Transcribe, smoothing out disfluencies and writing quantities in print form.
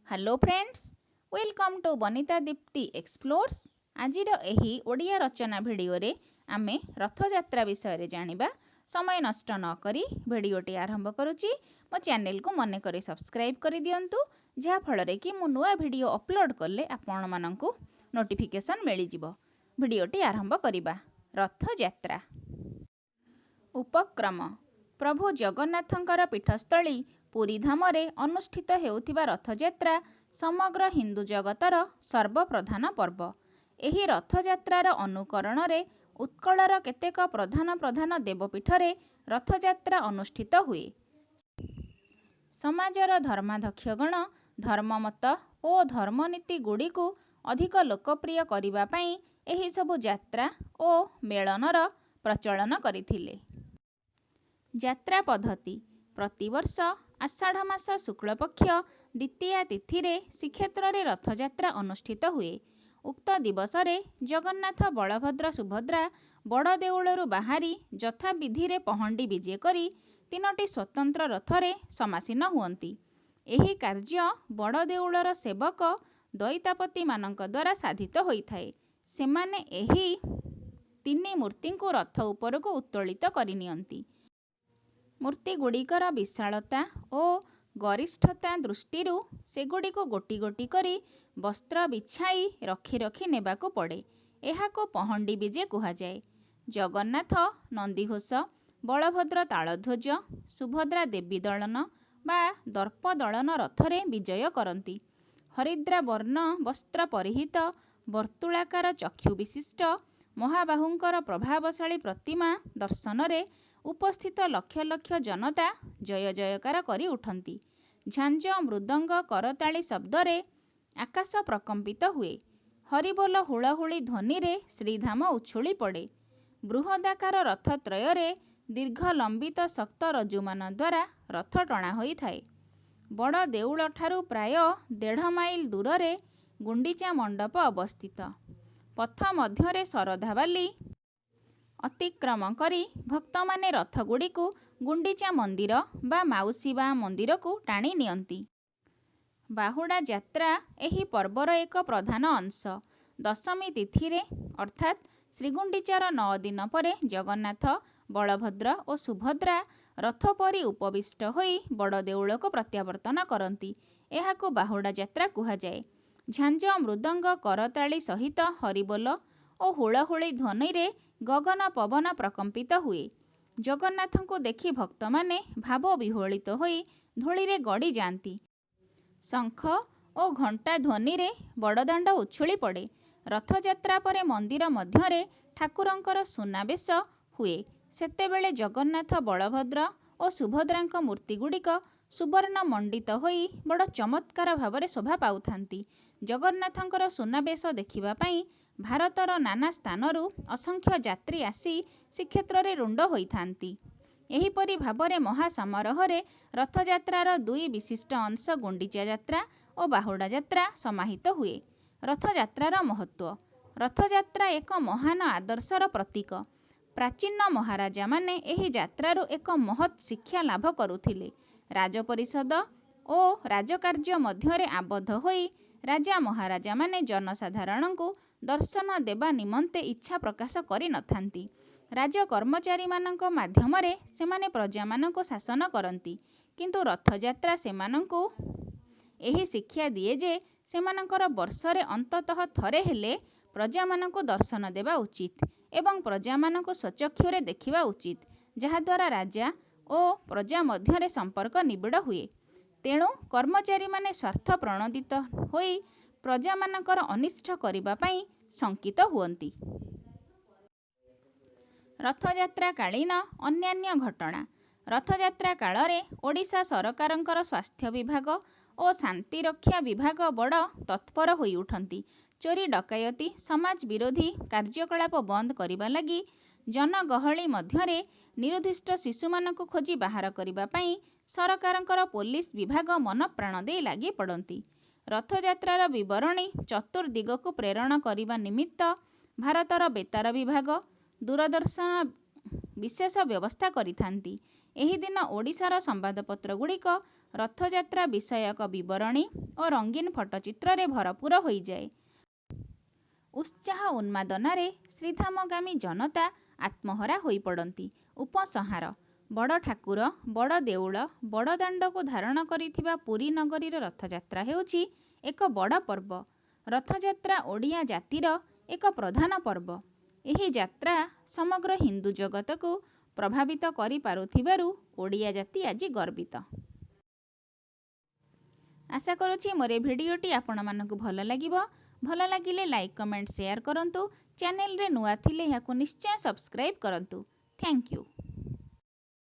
Hello friends, welcome to Banita Dipti explores. आजिर एही ओडिया रचना video रे आमे रथयात्रा विषय जानिबा। समय नष्ट न करी भिडियोटी आरंभ करुची। मो चैनल को मन करी सब्सक्राइब करि दियंतु, जहा फଳରେ कि मु नुआ भिडियो अपलोड कले आपण माननकु नोटिफिकेशन मिली जिवो। भिडियोटी आरंभ करिबा। रथयात्रा उपक्रम। प्रभु जगन्नाथंकर पीठस्थली पुरी धामरे अनुष्ठित हेउथिबा रथयात्रा समग्र हिंदू जगतर सर्वप्रधान पर्व। एही रथयात्रार अनुकरण रे उत्कलर केतेक प्रधान प्रधान देवपीठरे रथयात्रा अनुष्ठित हुए। समाजर धर्माध्यक्षगण धर्ममत ओ धर्मनीति गुड़िकु अधिक लोकप्रिय करिबा पई एही सबु यात्रा ओ मेलनर प्रचलन करिथिले। यात्रा पद्धति। प्रतिवर्ष आषाढ़ मास शुक्लपक्ष द्वितीया तिथि रे श्रीक्षेत्र रे रथयात्रा अनुष्ठित हुए। उक्त दिवस रे जगन्नाथ बलभद्र सुभद्रा बड़ देउलरू बाहारी यथा विधि रे पहंडी विजे करी तीनोटी स्वतंत्र रथरे समासीन हुअंती। एही कार्य बड़ देउलर सेवक दैतापति मानक द्वारा साधित होइथाए। सेमाने एही तीनी मूर्ति को रथ उपरकू उत्तोलित करिनियंती। मूर्ति गुड़िकर विशालता ओ गरिष्ठता दृष्टि सेगुड़ी को गोटी गोटी करी वस्त्र बिछाई रखी रखी नेबाकू पड़े। एहाको पहंडी विजे कुहाजाए। जगन्नाथ नंदीघोष, बलभद्र तालध्वज, सुभद्रा देवी दलन बा दर्प दलन रथरे विजय करती। हरिद्रा वर्ण वस्त्र परिहित वर्तुलाकार चक्षु विशिष्ट महाबाहुंकर प्रभावशाली प्रतिमा दर्शन रे उपस्थित लक्ष लक्ष जनता जय जयकार करी उठंती। झांझ मृदंग करताली शब्दरे आकाश प्रकंपित हुए। हरिबोल हुलहुली ध्वनि रे श्रीधाम उछुली पड़े। बृहदाकार रथ त्रୟରେ दीर्घ लंबित शक्त रज्जुमान द्वारा रथ टणा होइथाए। बड़ देउल ठारू प्राय 1.5 माइल दूर रे गुंडीचा मंडप अवस्थित। पथ मध्यरे शरधाबाली अतिक्रम करी भक्त माने रथ गुड़ी को गुंडीचा मंदिर बा माउसी बा मंदिर को टाणी नियंती। बाहुड़ा यात्रा एही पर्वर एक प्रधान अंश। दशमी तिथि रे अर्थात श्रीगुंडीचार 9 दिन परे जगन्नाथ बलभद्र और सुभद्रा रथ परी उपविष्ट होई बड़ देउल को प्रत्यावर्तन करती। एहाको बाहुड़ा यात्रा कुहाजाए। झांझ मृदंग करताली सहित हरिबोल और हुलहुली ध्वनि रे गगन पवन प्रकंपित हुए। जगन्नाथ को देखि भक्त माने भाव विह्वलित होई धूली रे गड़ी जाती। शंख और घंटा ध्वनि रे बड़दाण्ड उछुली पड़े। रथयात्रा परे मंदिर मध्यरे ठाकुरंकर सुनावेश हुए। सेतेबेले जगन्नाथ बलभद्र और सुभद्रांक मूर्ति गुड़िक सुवर्ण मंडित होई बड़ चमत्कार भावरे शोभा पाउथांती। जगन्नाथंकर सुनावेश देखिबा पई भारतर नाना स्थानरू असंख्य यात्री आसी श्रीक्षेत्र रे रुंड होइथांती। एहीपरि भावरे महासमारोहरे रथयात्रार 2 विशिष्ट अंश गुंडीचा यात्रा और बाहुड़ा यात्रा समाहित हुए। रथयात्रार महत्व। रथयात्रा एक महान आदर्शर प्रतीक। प्राचीन महाराजा माने एही यात्रारू एक महत् शिक्षा लाभ करुथिले। राजपरिषद और राजकार्य मध्यरे आबद्ध होई राजा महाराजा माने जनसाधारण को दर्शन देवा निमंते इच्छा प्रकाश करि नथांती। राज कर्मचारी मानक माध्यमरे सेमाने प्रजा मानक शासन करती। किंतु रथयात्रा सेमानंकु एही शिक्षा दिए जे सेमानंकर वर्षरे अंततः थरे हेले प्रजा मानक दर्शन देवा उचित एवं प्रजा मानक स्वचक्षुरे देखिबा उचित, जहा द्वारा राजा और प्रजा मध्यरे संपर्क निबिड़ हुए। तेणु कर्मचारी माने स्वार्थ प्रणोदित होई प्रजा मानकर अनिष्ट करिबा पई शंकित हुअंती। रथयात्रा कालीन अन्यान्य घटना। रथयात्रा कालरे ओडिशा सरकारंकर स्वास्थ्य विभाग और शांति रक्षा विभाग बड़ तत्पर होई उठंती। चोरी डकायती समाज विरोधी कार्यकलाप बंद करिबा लगी जनगहली मध्यरे निरुद्दिष्ट शिशु मानक खोजी बाहर करिबा पई सरकारंकर पुलिस विभाग मन प्राण दे लागी पड़ती। रथयात्रार विवरणी चतुर्दिग को प्रेरण करिबा निमित्त भारतर बेतार विभाग दूरदर्शन विशेष व्यवस्था करिथांती। एही दिन ओडिशार संवादपत्र गुड़िक ରଥଯାତ୍ରା ବିଷୟକ ବିବରଣୀ ଓ ରଙ୍ଗୀନ ଫଟୋଚିତ୍ରରେ ଭରପୁର ହୋଇଯାଏ। ଉତ୍ସାହ ଉନ୍ମାଦନାରେ ଶ୍ରୀଧାମଗାମୀ ଜନତା ଆତ୍ମହରା ହୋଇପଡ଼ନ୍ତି। ଉପସଂହାର: ବଡ଼ ଠାକୁର, ବଡ଼ ଦେଉଳ, ବଡ଼ ଦାଣ୍ଡକୁ ଧାରଣ କରିଥିବା ପୁରୀ ନଗରୀର ରଥଯାତ୍ରା ହେଉଛି ଏକ ବଡ଼ ପର୍ବ। ରଥଯାତ୍ରା ଓଡ଼ିଆ ଜାତିର ଏକ ପ୍ରଧାନ ପର୍ବ। ଏହି ଯାତ୍ରା ସମଗ୍ର ହିନ୍ଦୁ ଜଗତକୁ ପ୍ରଭାବିତ କରିପାରୁଥିବାରୁ ଓଡ଼ିଆ ଜାତି ଆଜି ଗର୍ବିତ। ଆଶା କରୁଛି ମୋର ଏ ଭିଡ଼ିଓଟି ଆପଣମାନଙ୍କୁ ଭଲ ଲାଗିବ। ଭଲ ଲାଗିଲେ ଲାଇକ୍, କମେଣ୍ଟ, ସେୟାର କରନ୍ତୁ। ଚ୍ୟାନେଲରେ ନୂଆ ଥିଲେ ଏହାକୁ ନିଶ୍ଚୟ ସବସ୍କ୍ରାଇବ୍ କରନ୍ତୁ। Thank you.